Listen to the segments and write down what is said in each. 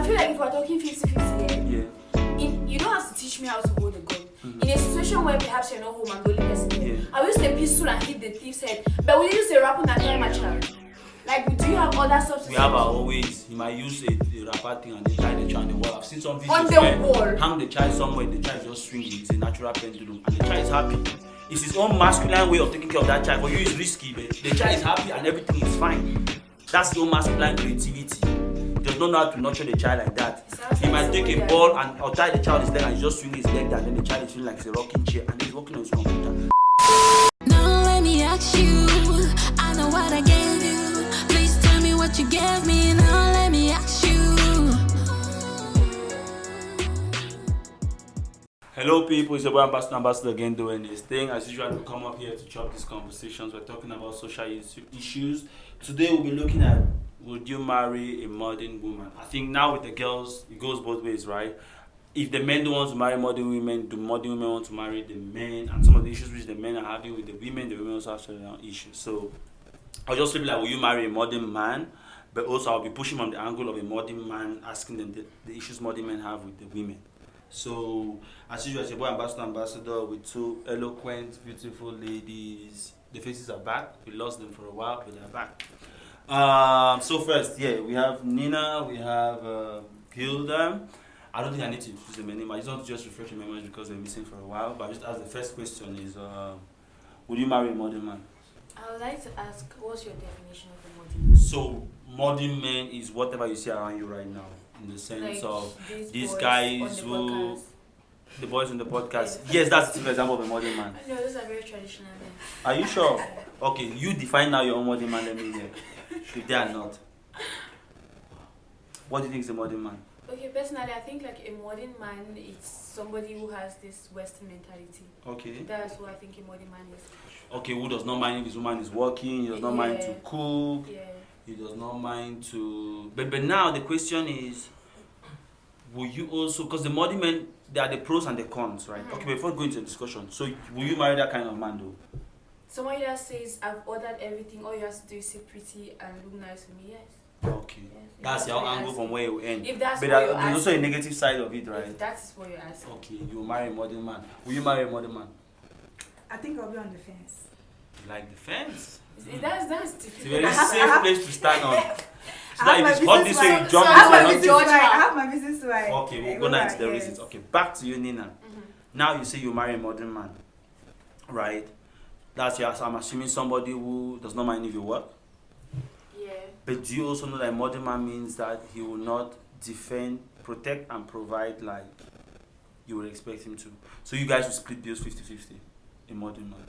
I feel like if we're talking 50-50, Yeah. You don't have to teach me how to hold a gun. In a situation where perhaps you're not home and the only person here, I will use a pistol and hit the thief's head. But will you use a weapon and tie my child? Like, do you have other substances? We have our own ways. He might use a wrapper thing and then tie the child on the wall. I've seen some videos On the where wall. hang the child somewhere, the child just swinging. It's a natural pendulum, and the child is happy. It's his own masculine way of taking care of that child. For you, it's risky, but the child is happy and everything is fine. That's his own masculine creativity. He does not know how to nurture the child like that. He might take a ball and or tie the child his leg and he's just swinging his leg down, then the child is feeling like it's a rocking chair and then he's working on his computer. Now let me ask you, I know what I gave you. Please tell me what you gave me. Now let me ask you. Hello people, it's your boy Ambassador again doing this thing. As usual, we come up here to chop these conversations. We're talking about social issues. Today we'll be looking at, would you marry a modern woman? I think now with the girls, it goes both ways, right? If the men don't want to marry modern women, do modern women want to marry the men? And some of the issues which the men are having with the women also have their own issues. So I'll just be like, will you marry a modern man? But also I'll be pushing on the angle of a modern man, asking them the issues modern men have with the women. So, as usual, it's your boy Ambassador with two eloquent, beautiful ladies. The faces are back. We lost them for a while, but they're back. So first, we have Nina, we have Hilda. I don't think I need to introduce them anymore. I just want to just refresh your memories because they're missing for a while. But I just ask the first question is, would you marry a modern man? I would like to ask, what's your definition of a modern man? So, modern man is whatever you see around you right now. In the sense like of these boys guys who, the boys on the podcast. Yes, that's a typical example of a modern man. No, those are very traditional men. Are you sure? Okay, you define now your own modern man. Let me hear. If they are not, what do you think is a modern man? Okay, personally, I think like a modern man is somebody who has this Western mentality. Okay. That's what I think a modern man is. Okay, who does not mind if his woman is working? He does not mind to cook. Yeah. He does not mind to. But now the question is, will you also? Because the modern men, there are the pros and the cons, right? Okay, before going into the discussion, so will you marry that kind of man though? Somebody that says, I've ordered everything, all you have to do is sit pretty and look nice for me, yes. Okay. Yes. That's your angle from where you end. If that's but what you're there's also a asking. negative side of it, right? If that is what you're asking. Okay, you will marry a modern man. Will you marry a modern man? I think I'll be on the fence. You like the fence? That's It's a difficult. very safe place to stand on. So I that have if it's my hot this way, you business jump so this I way. have not my this George way. I now. have my business right. Okay, we'll go now into the reasons. Okay, back to you, Nina. Now you say you marry a modern man, right? That's your. So I'm assuming somebody who does not mind if you work. Yeah. But do you also know that a modern man means that he will not defend, protect, and provide like you would expect him to? So you guys will split bills 50-50. A modern man.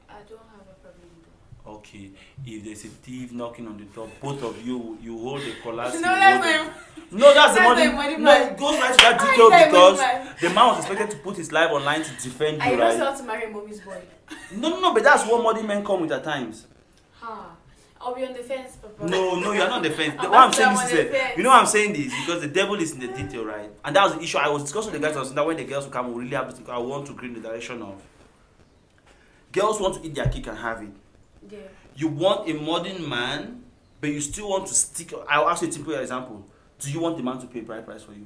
I don't have a problem with that. Okay. If there's a thief knocking on the door, both of you hold the collars. No, that's not. No, that's the That's modern. the modern No, man. it goes right to that How detail is that a because modern man? the man was expected to put his life online to defend I you, don't right? want to marry a mommy's boy. No, but that's what modern men come with at times. Huh. I'll be on the fence, Papa. No, you're not on the fence. I'm What I'm not saying on is, the fence. you know what I'm saying this because the devil is in the detail, right? And that was the issue. I was discussing with the guys. I was saying that when the girls will come, we really have to. I want to go in the direction of girls want to eat their cake and have it. Yeah. You want a modern man, but you still want to stick. I'll ask you a simple example. Do you want the man to pay a bride price for you?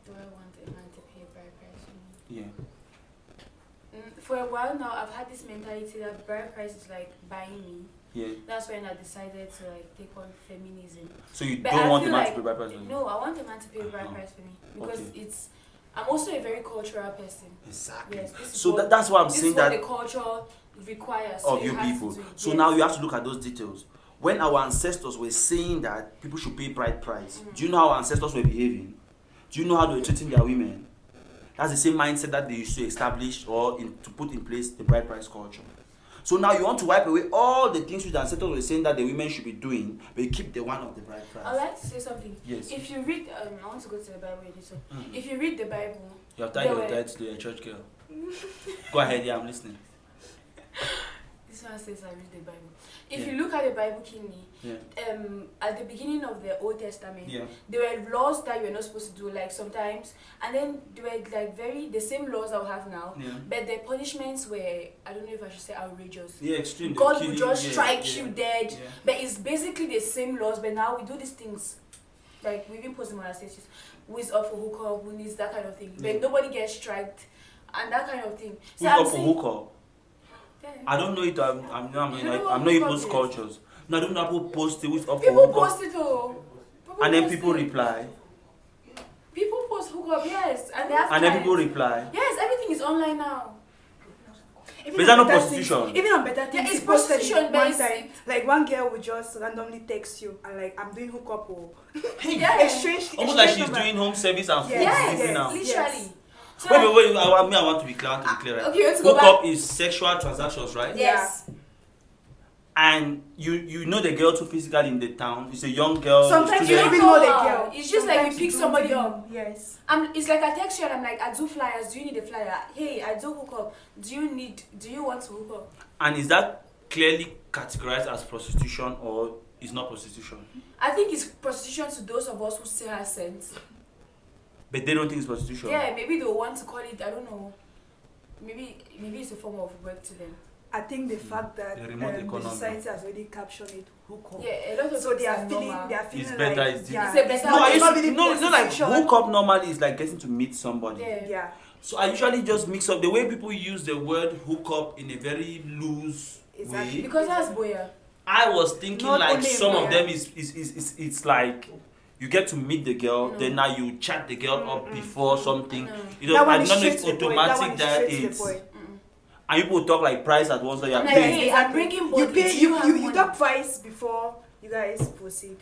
Do I want a man to pay a bride price for me? Yeah. For a while now, I've had this mentality that bride price is like buying me. Yeah. That's when I decided to like take on feminism. So you But don't I want the feel man like- to pay a bride price for you? No, I want a man to pay a bride price for me because Okay. I'm also a very cultural person. Exactly. Yes, this is So what- that's why I'm This saying is what that the culture requires of you you have to people. do it. So Yes. now you have to look at those details. When our ancestors were saying that people should pay bride price, do you know how our ancestors were behaving? Do you know how they were treating their women? That's the same mindset that they used to establish or to put in place the bride price culture. So now you want to wipe away all the things which the ancestors were saying that the women should be doing, but you keep the one of the bride price. I'd like to say something. Yes. If you read, I want to go to the Bible edition. If you read the Bible, You have tied there your were- tie to a church girl. Go ahead, yeah, I'm listening. this one says I read the Bible. If Yeah. you look at the Bible keenly, Yeah. at the beginning of the Old Testament, Yeah. there were laws that you were not supposed to do, like sometimes, and then they were like the same laws that we have now, Yeah. but the punishments were, I don't know if I should say outrageous. Yeah, extreme. God Killing, will just yeah, strike yeah, you dead, yeah. but it's basically the same laws, but now we do these things. like we even post them on our status, who is up for hookup, who needs that kind of thing. But nobody gets striked and that kind of thing. Who's up for hookup? Yeah. I don't know it. I'm You know what not in hookup post is? cultures. No, I don't know how people post it. Who's up for People hookup? post it And then people reply. People post hookup, yes, and they have And then clients. people reply. Yes, everything is online now. Even Is that on not better prostitution? things- even on better things, Yeah, it's he posted it prostitution, one but time. Like one girl would just randomly text you and like, I'm doing hookup or Yeah. exchange. Almost like exchange she's number. doing home service and food Yes, delivery yes. now. Literally. Yes. So Wait. I want to be clear. Right? Okay, let's go Hookup back. is sexual transactions, right? Yes. And you know the girl too physically in the town. It's a young girl. Sometimes you student. don't even know the Wow. girl. It's just like Sometimes we pick you don't somebody even- up. Yes. It's like I text you and I'm like, I do flyers. Do you need a flyer? Hey, I do hook up. Do you want to hook up? And is that clearly categorized as prostitution or is not prostitution? I think it's prostitution to those of us who still have sense. But they don't think it's prostitution. Yeah, maybe they'll want to call it, I don't know. Maybe it's a form of work to them. I think the fact that The remote the economy. society has already captured it hookup. Yeah, a lot of So things they are feeling, normal. they are feeling It's like better, it's yeah, different. It's a better- No, I It's used not to, really no, like prostitution. hookup normally is like getting to meet somebody. Yeah. Yeah. So I usually just mix up the way people use the word hookup in a very loose Exactly. way. Because that's boya. I was thinking Not like only some of in them is it's like you get to meet the girl, No. then now you chat the girl up before something. No. You know, That I one is don't know if straight it's to the point. That one automatic is that straight to the it's point. and people talk like price at once that you're I'm like, paying. hey, I'm bringing body. You pay. Do You have you money? talk price before you guys proceed.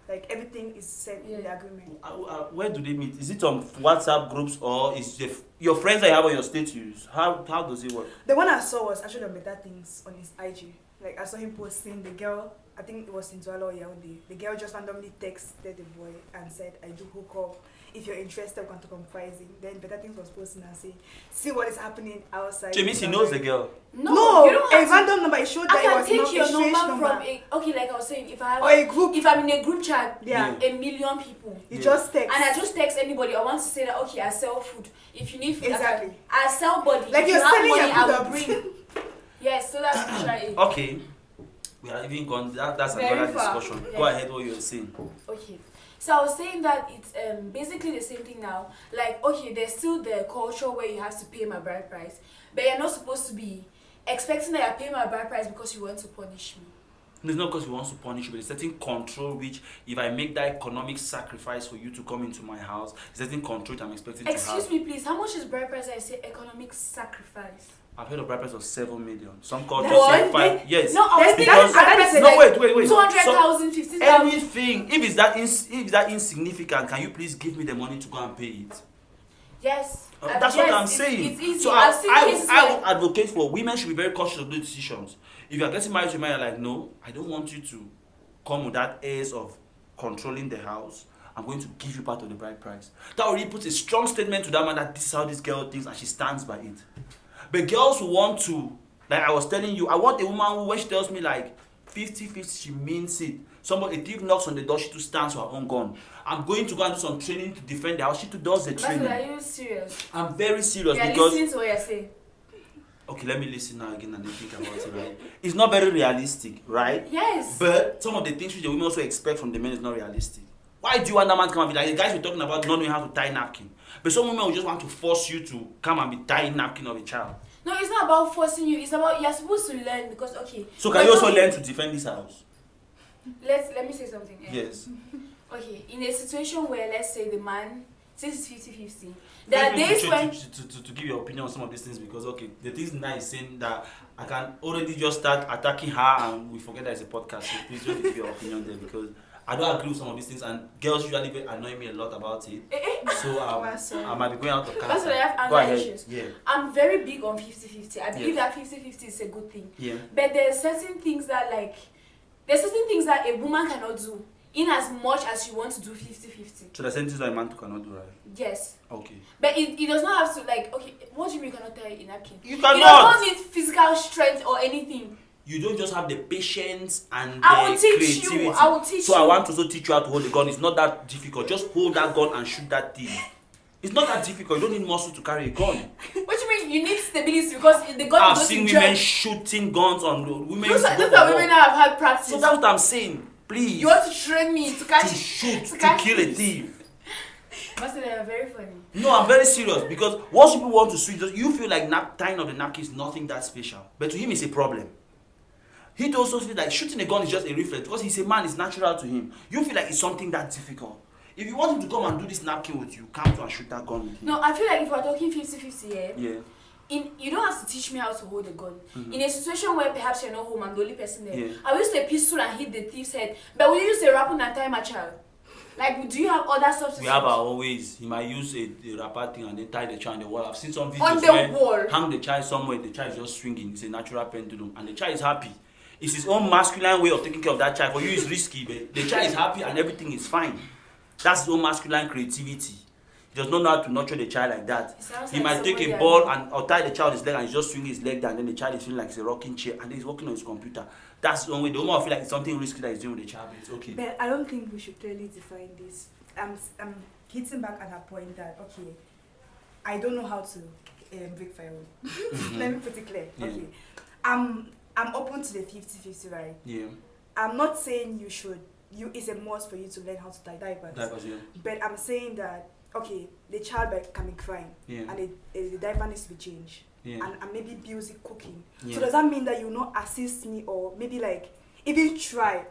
Like everything is set in the agreement. Where do they meet? Is it on WhatsApp groups or is your friends that you have on your status? How does it work? The one I saw was actually on Better Things on his IG. Like I saw him posting the girl. I think it was in Douala or Yaoundé. The girl just randomly texted the boy and said, "I do hook up. If you're interested, come to comprising." Then Better Things was posting and saying, "See what is happening outside." So it means he knows the girl. No, you don't a have to. random number. It showed I that it can was take not your a strange number from okay, like I was saying, if I have or a group. if I'm in a group chat, Yeah. a million people, You Yeah. just text. and I just text anybody, I want to say that okay, I sell food. If you need food, Exactly. I sell body. Like if you're you have selling money, your I will product. bring. Yes, so that's literally it. Okay. We are even gone. That's Very another far. discussion. Yeah. Go ahead what you were saying. Okay. So I was saying that it's basically the same thing now. Like, okay, there's still the culture where you have to pay my bride price, but you're not supposed to be expecting that I pay my bride price because you want to punish me. No, it's not because he wants to punish you, but a certain control which, if I make that economic sacrifice for you to come into my house, a certain control I'm expecting to Excuse have. me, please. How much is bride price? I say economic sacrifice. I've heard of bride price of 7 million. Some cultures What? say 5. Yes. No, I was thinking because bride price is no, like wait. 200,000, 50,000. Anything. If it's that insignificant, can you please give me the money to go and pay it? Yes. That's yes, what I'm saying. It's easy. So I've seen cases I where- would advocate for women should be very cautious of those decisions. If you're getting married to a man, you're like, no, I don't want you to come with that airs of controlling the house. I'm going to give you part of the bride price. That already puts a strong statement to that man that this is how this girl thinks and she stands by it. But girls who want to, like I was telling you, I want a woman who, when she tells me like 50-50, she means it. Somebody, a thief knocks on the door, she too stands for her own gun. I'm going to go and do some training to defend the house. She too does the But training. are you serious? I'm very serious You're because listening to what you're saying. okay, let me listen now again and then think about it, right? It's not very realistic, right? Yes. But some of the things which the women also expect from the men is not realistic. Why do you want that man to come and be like, the guys we're talking about not knowing how to tie napkin? But some women will just want to force you to come and be tying napkin of a child. No, it's not about forcing you. It's about you're supposed to learn because okay. So can you also learn to defend this house? Let me say something. Yes. Okay, in a situation where let's say the man since it's 50-50, there are days when to give your opinion on some of these things because okay, the things now is saying that I can already just start attacking her and we forget that it's a podcast. So please just give your opinion there because I don't agree with some of these things and girls usually annoy me a lot about it. So I might be going out of character. that's what I have Go anger ahead. issues. Yeah. I'm very big on 50-50. I believe Yes. that 50-50 is a good thing. Yeah. But there's certain things that a woman cannot do in as much as she wants to do 50-50. So the sentence that a man cannot do, right? Yes. Okay. But it does not have to like okay, what do you mean you cannot tie a napkin? You You cannot. does not need physical strength or anything. You don't just have the patience and I will the teach creativity. you. I will teach So you. I want to also teach you how to hold the gun. It's not that difficult. Just hold that gun and shoot that thing. It's not that difficult. You don't need muscle to carry a gun. What do you mean? You need stability because the gun I've goes seen to women judge. shooting guns on women. Those used to are go those for are war. women that have had practice. So that's what I'm saying. Please. You want to train me to catch to shoot, to catch kill a thieves. thief. Master, they are very funny. No, I'm very serious because once people want to switch, you feel like tying of the napkin is nothing that special. But to him, it's a problem. He also feels like shooting a gun is just a reflex because he's a man, it's natural to him. You feel like it's something that difficult. If you want him to come and do this napkin with you, come to and shoot that gun with him. No, I feel like if we're talking 50-50 Yeah. You don't have to teach me how to hold a gun. In a situation where perhaps you're not home, I'm the only person there. Yeah. I will use a pistol and hit the thief's head. But will you use a weapon and tie my child? Like, do you have other substitutes? We have our own ways. He might use a wrapper thing and then tie the child on the wall. I've seen some videos On the where wall? hang the child somewhere, the child is just swinging. It's a natural pendulum. And the child is happy. It's his own masculine way of taking care of that child. For you, it's risky, but the child is happy and everything is fine. That's his own masculine creativity. He does not know how to nurture the child like that. He might take a ball and or tie the child his leg and he's just swinging his leg down, and then the child is feeling like it's a rocking chair and then he's working on his computer. That's the only way. The woman will feel like it's something risky that he's doing with the child, but it's okay. But I don't think we should clearly define this. I'm hitting back at her point that, okay, I don't know how to break firewood. Let me put it clear. Yeah. Okay. I'm open to the 50-50, right? Yeah. I'm not saying it's a must for you to learn how to tie diapers. Diapers, yeah. But I'm saying that, okay, the child can be crying, Yeah. and the diaper needs to be changed, Yeah. and maybe Bill's cooking. Yeah. So does that mean that you will not assist me, or maybe like even try?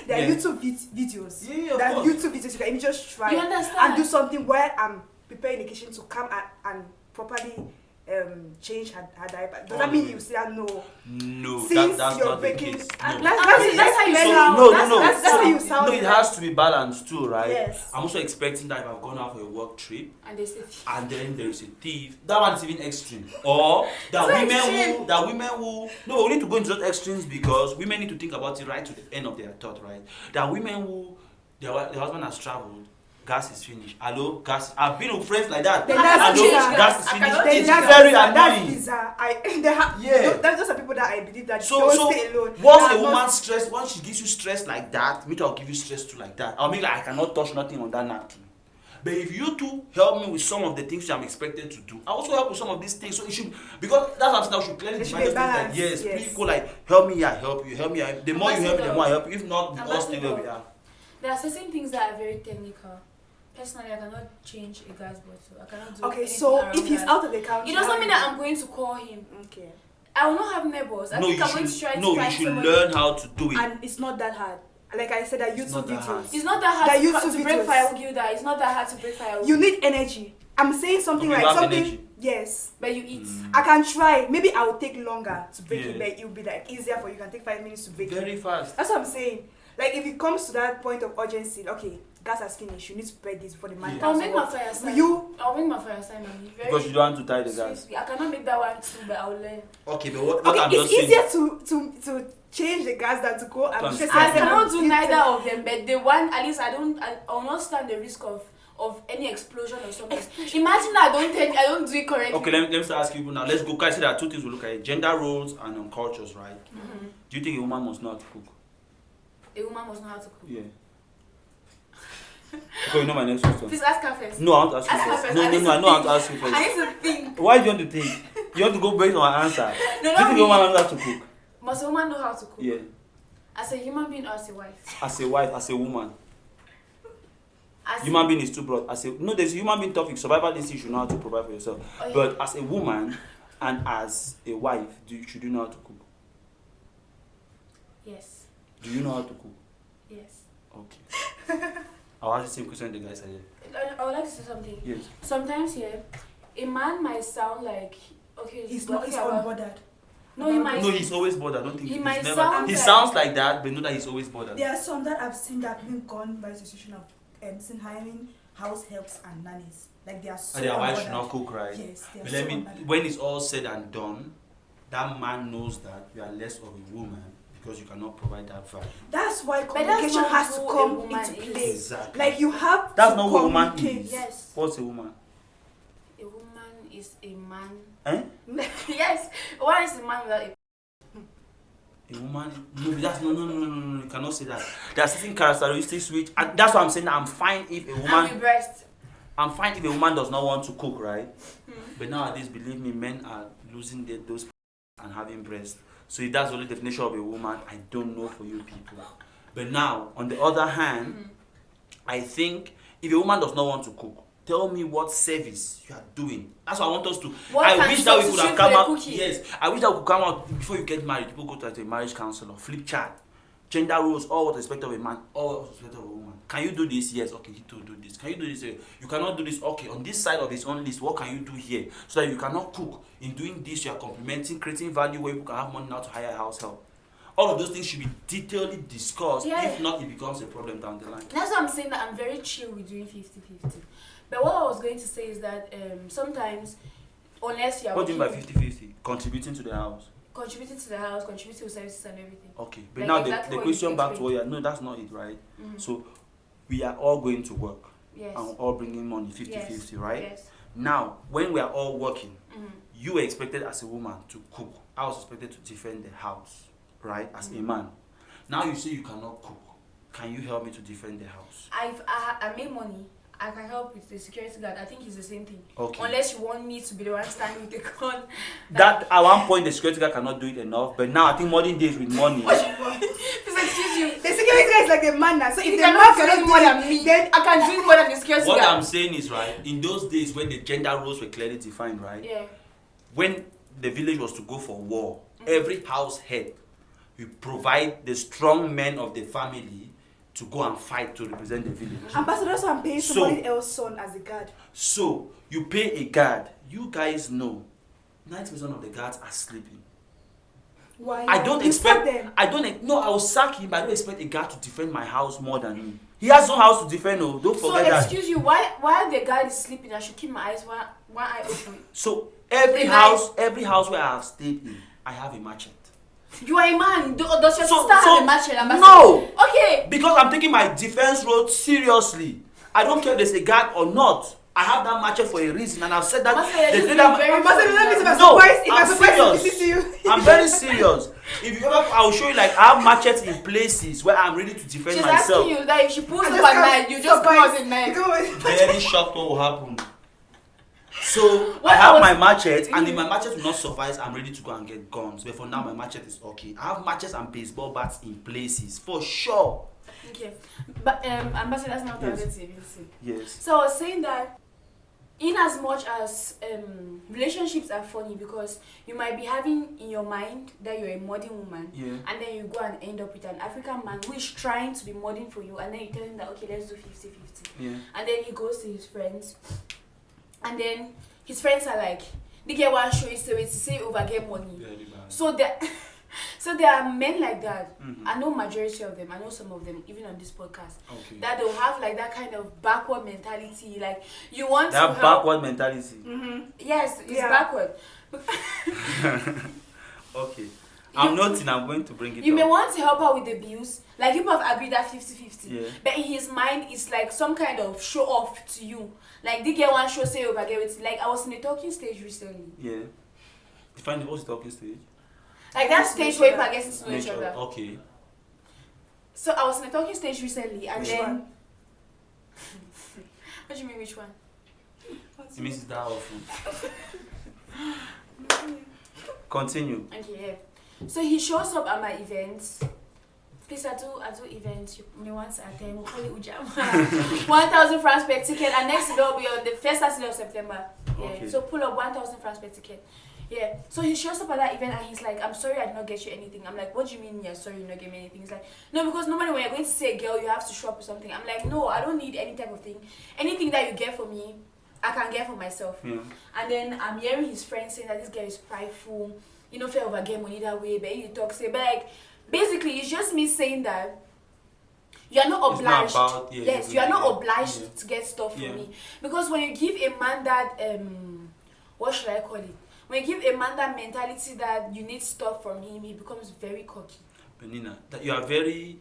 There are Yeah. YouTube videos. Yeah, of There are course. YouTube videos you can even just try You understand? and do something where I'm preparing the kitchen to come and properly change her diaper. Does that mean you say no? No, Since that's you're not the breaking, case. and No. that's how you So, learn how. No, That's how you sound. No, it has to be balanced too, right? Yes. I'm also expecting that if I've gone out for a work trip And they say, and then there is a thief, that one is even extreme. Or that women who no, we need to go into those extremes because women need to think about it right to the end of their thought, right? That women who their husband has traveled, gas is finished. Hello, gas. I've been with friends like that. Then that's Hello, bizarre. gas is I finished. cannot It's change very That's annoying. bizarre. Yeah. Those are people that I believe that So don't stay alone. once That a are woman not- stress, once she gives you stress like that, me too, I'll give you stress too like that. I'll be like, I cannot touch nothing on that napkin. But if you two help me with some of the things I'm expected to do, I also help with some of these things. So it should, because that's what I'm saying, I should clearly There should divide be those things. Like, balance, yes, yes. please go like, help me, I help you, help me. The more you help me, the more I help you. If not, we all stay where we are. there are certain things that are very technical. Personally, I cannot change a gas bottle. I cannot do Okay, anything so around if he's that. out of the country, It doesn't mean that I'm going to call him. Okay. I will not have neighbors. I No, think you I'm going to try should, to no, you find should somebody. learn how to do it. And it's not that hard. Like I said, that It's YouTube not that hard. videos. It's not that hard That to, YouTube to break videos. firewood, Gilda. It's not that hard to break firewood. You need energy. I'm saying something Okay, like you have something. energy. Yes. But you eat. I can try. Maybe I will take longer to break Yeah. it, but it will be like easier for you. You can take 5 minutes to break it. Very fast. That's what I'm saying. Like if it comes to that point of urgency, okay, gas has finished. You need to prepare this before the man Yeah. I'll comes. make to my work. fire Will sign. you? I'll make my fire sign, mommy. Very Because you don't want to tie the gas. swiftly. I cannot make that one too, but I'll learn. Okay, but what Okay, I'm it's just saying. easier to change the gas than to go and Trans- stress I yourself cannot and do keep neither it. of them, but the one at least I will not stand the risk of any explosion or something. Imagine I don't do it correctly. Okay, let me start asking people now. Let's go. Guys, there are two things we look at: gender roles and cultures, right? Mhm. Do you think a woman must know how to cook? A woman must know how to cook. Yeah. Okay, you know my next question. Please ask her first. No, I want to ask you Ask her first. first. No, I no, need no, I to know how to think. ask you first. I need to think. Why do you want to think? You want to go based on my answer. No, Do you not think me. a woman knows how to cook? Must a woman know how to cook? Yeah. As a human being or as a wife? As a wife, as a woman. As Human being is too broad. There's a human being topic. Survival instinct, you should know how to provide for yourself. Oh, yeah. But as a woman and as a wife, should you know how to cook? Yes. Do you know how to cook? Yes. Okay. I'll ask the same question the guys said. I would like to say something. Yes. Sometimes a man might sound like He's talking not. He's about- unbothered. No, he might. No, he's always bothered. I don't think He he's might never. sound He like- sounds like that, but know that he's always bothered. There are some that I've seen that have been gone by the situation of hiring house helps and nannies. Like they are so. And their wife should unbothered. not cook, right? Yes, they are But so let me, unbothered. when it's all said and done, that man knows that you are less of a woman because you cannot provide that value. That's why that's communication not has to who a come woman into is. play. Exactly. Like you have That's to not what a woman communicate. is. Yes. What's a woman? A woman is a man. Eh? Yes. A woman is a man without a. A woman? No, that's no. You cannot say that. There are certain characteristics which, and that's why I'm saying that I'm fine if a And woman. with breast. I'm fine if a woman does not want to cook, right? But nowadays, believe me, men are losing those and having breasts. So if that's the only definition of a woman, I don't know for you people. But now, on the other hand, I think if a woman does not want to cook, tell me what service you are doing. That's what I want us to. What I can wish that we could have substitute come for out. the cooking? Yes, I wish that we could come out before you get married. People go to a marriage counselor, flip chart, gender roles, all what respect of a man, all what respect of a woman. Can you do this? Yes. Okay, you do this. Can you do this? You cannot do this. Okay, on this side of his own list, what can you do here? So that you cannot cook. In doing this, you are complementing, creating value where people can have money now to hire a house help. All of those things should be detailedly discussed. Yeah. If not, it becomes a problem down the line. That's why I'm saying that I'm very chill with doing 50-50. But what I was going to say is that sometimes, unless you're What do you mean by working- 50-50? Contributing to the house. contributing to the house, contributing to services and everything. Okay, but Like now exactly the what question you back to explained. what you no, that's not it, right? Mhm. So we are all going to work Yes. and we're all bringing money 50-50, right? Yes. Now, when we are all working, Mhm. you were expected as a woman to cook. I was expected to defend the house, right? As a man. Now you say you cannot cook. Can you help me to defend the house? I make money. I can help with the security guard. I think it's the same thing. Okay. Unless you want me to be the one standing with the gun. That at one point the security guard cannot do it enough, but now I think modern days with money. Please excuse you. The security guy is like a man now. So if You the cannot man do it cannot more do than it, me. then I can do it more than the security What guard. I'm saying is, right, in those days when the gender roles were clearly defined, right? Yeah. When the village was to go for war, every house head will provide the strong men of the family to go and fight to represent the village. ambassador, so I'm paying So- somebody else's son as a guard. So you pay a guard. You guys know 90% of the guards are sleeping. Why? I don't You sack expect. them. I don't. No, I will sack him. But I don't expect a guard to defend my house more than me. He has no house to defend. Oh, don't So forget that. excuse you, while the guy is sleeping, I should keep my eyes one eye open. So every The house where I have stayed in, I have a machete. You are a man. Does your So- sister so- have a match? No. Okay. Because I'm taking my defense role seriously. I don't care if there's a guard or not. I have that machete for a reason, and I've said that. Ambassador, you're the just day being that- very Ambassador, let me see my No, surprise. If I'm I'm surprised to serious. see you. I'm very serious. If you ever, I will show you like I have machetes in places where I'm ready to defend She's myself. asking you that if she pulls I up just at come night, you just come out at night. Very shocked what will happen. So What I have I was- my machete, and if my machete will not suffice, I'm ready to go and get guns. But for now, my machete is okay. I have machetes and baseball bats in places for sure. Okay. But Ambassador, that's not what I Yes. wanted to even say. Yes. So I was saying that in as much as relationships are funny because you might be having in your mind that you're a modern woman, Yeah. and then you go and end up with an African man who is trying to be modern for you, and then you tell him that okay, let's do 50-50. Yeah. And then he goes to his friends, and then his friends are like, they get one show you say over get money. Very bad. So there, so there are men like that. Mhm. I know majority of them. I know some of them, even on this podcast, Okay. that they'll have like that kind of backward mentality. Like you want to That help. backward mentality. Yes, it's Yeah. backward. Okay. I'm noting. I'm going to bring it You up. may want to help her with the bills. Like people have agreed that 50-50. Yeah. But in his mind, it's like some kind of show off to you. Like they get one show say over get it. Like I was in a talking stage recently. Yeah. Define the what's the talking stage. Like that stage where people get to know each Nature. other. Okay. So I was in a talking stage recently, and Which then. one? What do you mean which one? It means it's that often. Continue. Okay, yeah. So he shows up at my events. Please, I do events. You may want to attend. We'll call it Ujama. 1,000 francs per ticket, and next it will be on the first Saturday of September. Yeah. Okay. So pull up 1,000 francs per ticket. Yeah. So he shows up at that event and he's like, "I'm sorry, I did not get you anything." I'm like, "What do you mean you're sorry you not get me anything?" He's like, "No, because normally when you're going to say girl, you have to show up with something." I'm like, "No, I don't need any type of thing. Anything that you get for me, I can get for myself." Yeah. And then I'm hearing his friends saying that this girl is prideful, you know, fair over get money that way, but you talk say, but like basically it's just me saying that you are not It's not obliged. about- yeah, yes, you are not yeah. obliged Yeah. to get stuff Yeah. from me. Because when you give a man that what should I call it? When you give a man that mentality that you need stuff from him, he becomes very cocky. Benina, that you are very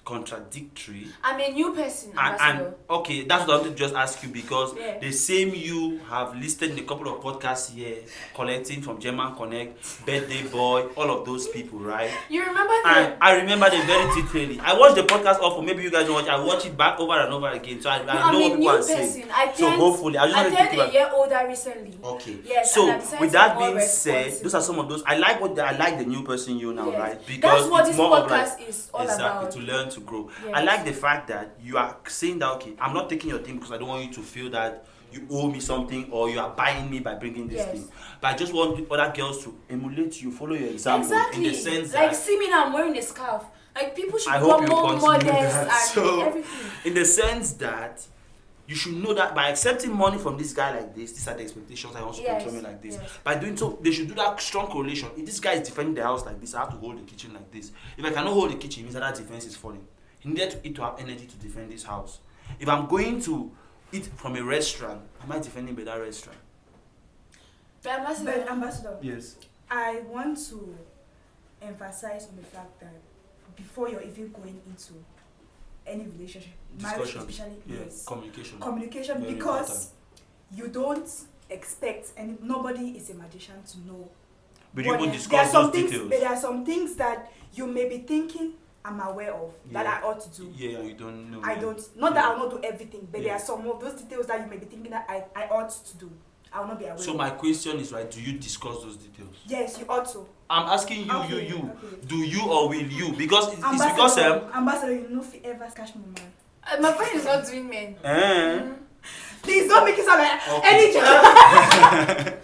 contradictory. I'm a new person, And Ambassador. okay, that's what I wanted to just ask you because Yeah. the same you have listed in a couple of podcasts here, collecting from German Connect, Birthday Boy, all of those people, right? You remember And them? I remember them very detailedly. I watched the podcast often, maybe you guys don't watch. I watch it back over and over again, so I No, know I'm what a people new are saying. person. I So turned, hopefully, I just I wanted to turned keep a up. year older recently. Okay. Yes, So and I'm with that more being said, responsible. those are some of those. I like the new person you now, Yes. right? That's what it's this more of like podcast is all exactly about. to learn to grow. Yes. I like the fact that you are saying that okay, I'm not taking your thing because I don't want you to feel that you owe me something or you are buying me by bringing this Yes. thing. But I just want other girls to emulate you, follow your example Exactly. in the sense Like, that see me now, I'm wearing a scarf. Like, people should I hope become you more continue modest that. and So, everything. in the sense that you should know that by accepting money from this guy like this, these are the expectations I want to Yes, control me like this. yes. By doing so, they should do that strong correlation. If this guy is defending the house like this, I have to hold the kitchen like this. If I cannot hold the kitchen, it means that defense is falling. He needed to have energy to defend this house. If I'm going to eat from a restaurant, am I defending by that restaurant? But Ambassador, But Ambassador, Yes. I want to emphasize on the fact that before you're even going into any relationship, marriage Discussion. especially, Yeah. yes, Communication. communication, Very because you don't expect, and nobody is a magician to know. But you what- will there are discuss some those things, details. but there are some things that you may be thinking I'm aware of that Yeah. I ought to do. Yeah, you don't know. I don't. Not that Yeah. I'll not do everything, but there Yeah. are some of those details that you may be thinking that I ought to do. I will not be aware. So of. my question is, right, do you discuss those details? Yes, you ought to. I'm asking you, Okay, you. okay. Do you or will you? Because it's because Ambassador, you know if you ever catch my man. my friend is not doing men. Please don't make it sound like Okay. any joke.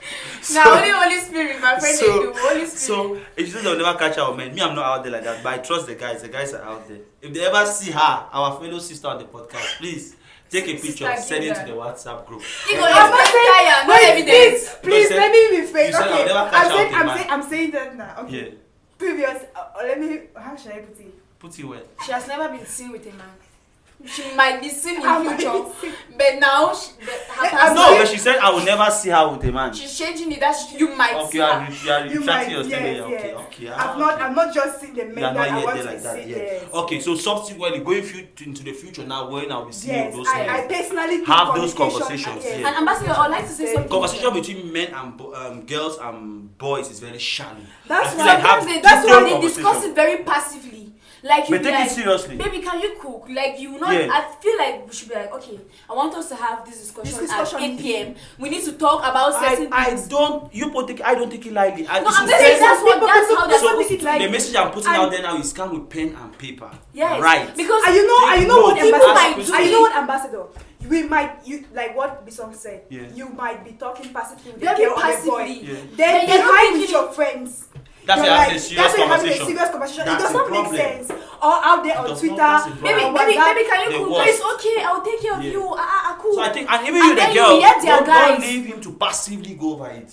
Now, only Holy Spirit, my friend, they do. Holy Spirit. So if you say they'll never catch our men, me, I'm not out there like that. But I trust the guys. The guys are out there. If they ever see her, our fellow sister on the podcast, please take a Sister picture, send it to Ginger. the WhatsApp group. You go expect tire, not Wait, evidence. please, You let me rephrase. you said I'll Okay, never catch out a man. I'm saying that now. Okay. Yeah, Previous, let me. How should I put it? put it well. She has never been seen with a man. She might be seen I in might future, be seen. but now her I'm past- No, but she said I will never see her with a man. she's changing it. That you might Okay, see you are her. you are You retracting might, your statement. yes, Okay, yes. okay. I'm not just seeing the men You are that not I yet want there to like that see. yet. Yes. Okay, so subsequently going into the future now, when I'll be seeing Yes, those I things. personally think Have those communication- conversations, yes. yeah. And Ambassador, I'd like to say something. Conversation between men and girls and boys is very shallow. That's I feel why- like have Sometimes they, that's detailed they discuss conversation. it very passively. Like you But be take like, it seriously. baby, can you cook? Like you not. Yeah. I feel like we should be like, okay, I want us to have this discussion, This discussion. at 8 p.m. We need to talk about certain I things. don't. I don't take it lightly. No, I'm just saying that's what. That's how they're So supposed this to. is like- the message I'm putting And- out there now is come with pen and paper. Yes. Right. Because And you know what People ambassador? might do And you it. know what ambassador? We might like what Bison said. Yeah. You might be talking passively with the very girl or the boy. passively. Yeah. Then But you're not behind with thinking- your friends. That's you're why having like- a serious that's why you're having a conversation. serious conversation. That's It does the not make problem. sense. Or out there It on does Twitter. not, that's the Baby, problem. or baby, WhatsApp. baby, can you The cook? worst. No, it's okay. I'll take care of Yeah. you. Cool. So I think, and even And you, the then girl, you hear their don't guys. leave him to passively go over it.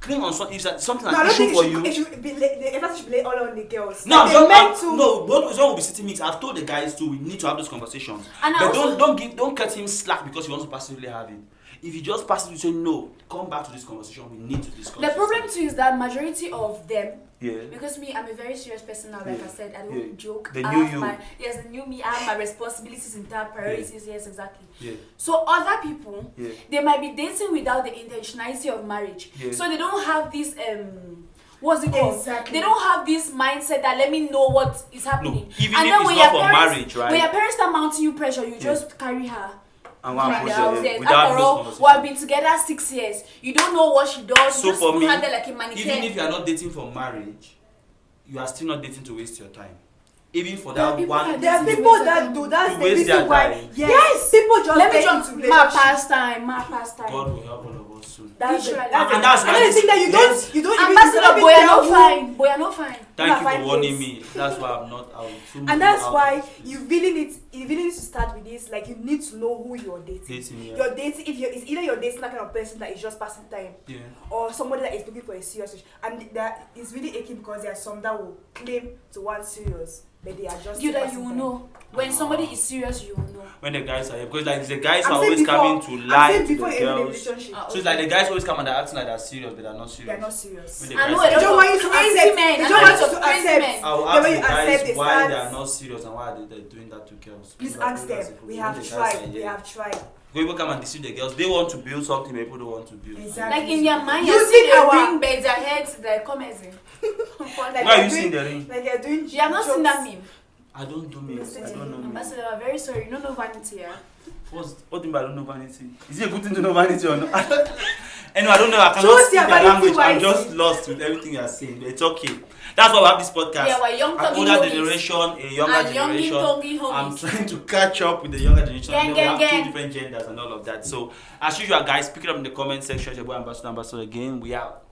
Cling on something. If that's something No, I an don't issue think for it you. should be the emphasis should be laid all on the girls. No, Like, don't, they're meant to. no, both will be sitting meetings. I've told the guys too. We need to have those conversations. And I But also- don't cut him slack because he wants to passively have it. If you just passively say no, come back to this conversation. We need to discuss. The this problem thing. too is that majority of them, Yeah. because me, I'm a very serious person now. Like Yeah. I said, I don't Yeah. joke. The I new have you. Yes, the new me. I have my responsibilities in that priorities. Yes, exactly. Yeah. So other people, Yeah. they might be dating without the intentionality of marriage. Yeah. So they don't have this what's it called? Exactly. They don't have this mindset that let me know what is happening. even and if then it's when not your for parents, marriage, right? when your parents start mounting you pressure, you just carry her. And one Like push the house, it yes. without After those all, we have conversations. been together 6 years. You don't know what she does. So you just for me, handle like a mannequin. even if you are not dating for marriage, you are still not dating to waste your time. Even for There are that people one. There are people that do that's To the waste their reason why. time. Yes, people just let me get just into my relationship. pastime. God will help all of us soon. That's the, Literally. that's And the, that's why another this- thing that you yes. don't you don't even Ambassador, you boy, don't are even not tell fine. Boy, are not fine. Thank you for fine warning place. me. That's why I'm not. I will soon And be that's out why of this. you really need to start with this. Like you need to know who you're dating. Dating, yeah. You're dating if you're it's either you're dating that kind of person that is just passing time, Yeah. or somebody that is looking for a serious relationship. And that is really aching because there are some that will claim to want serious, but they are just You that passing you will time. know. When somebody is serious, you will know. when the guys are here because like the guys I'm are saying always before- coming to I'm lie saying to before the you're in a girls. relationship. Ah, So it's like the guys always come and they're acting like they're serious, but they're not serious. They're not serious. When the I guys know say- a They don't lot want of you to crazy accept. men. They I don't know want a you lot to of crazy accept. men. I'll The ask way the you accept guys it why they are starts- not serious and why they're doing that to girls. Please People are ask doing them. that to We people. have When the guys tried. are We here, have tried. people come and deceive the girls. They want to build something, but people don't want to build. Exactly. Like in their mind, You you see see the our- ring beds their heads, they're commenting. Like Why are they're you seeing doing- the ring? Like you're doing. You have not seen jokes. that meme? I don't do memes. I don't know memes. Ambassador, I'm very sorry. You don't know vanity, yeah? What do you mean by I don't know vanity? Is it a good thing to know vanity or not? Anyway, I don't know. I cannot Choose speak your their vanity language. I'm wisely. just lost with everything you are saying. But it's okay. That's why we have this podcast. Yeah, we're young An talking older homies. generation, a younger And young generation. talking I'm homies. trying to catch up with the younger generation. Gang, And then we gang, have two gang. different genders and all of that. So, as usual, guys, pick it up in the comment section. Your boy Ambassador again. We out.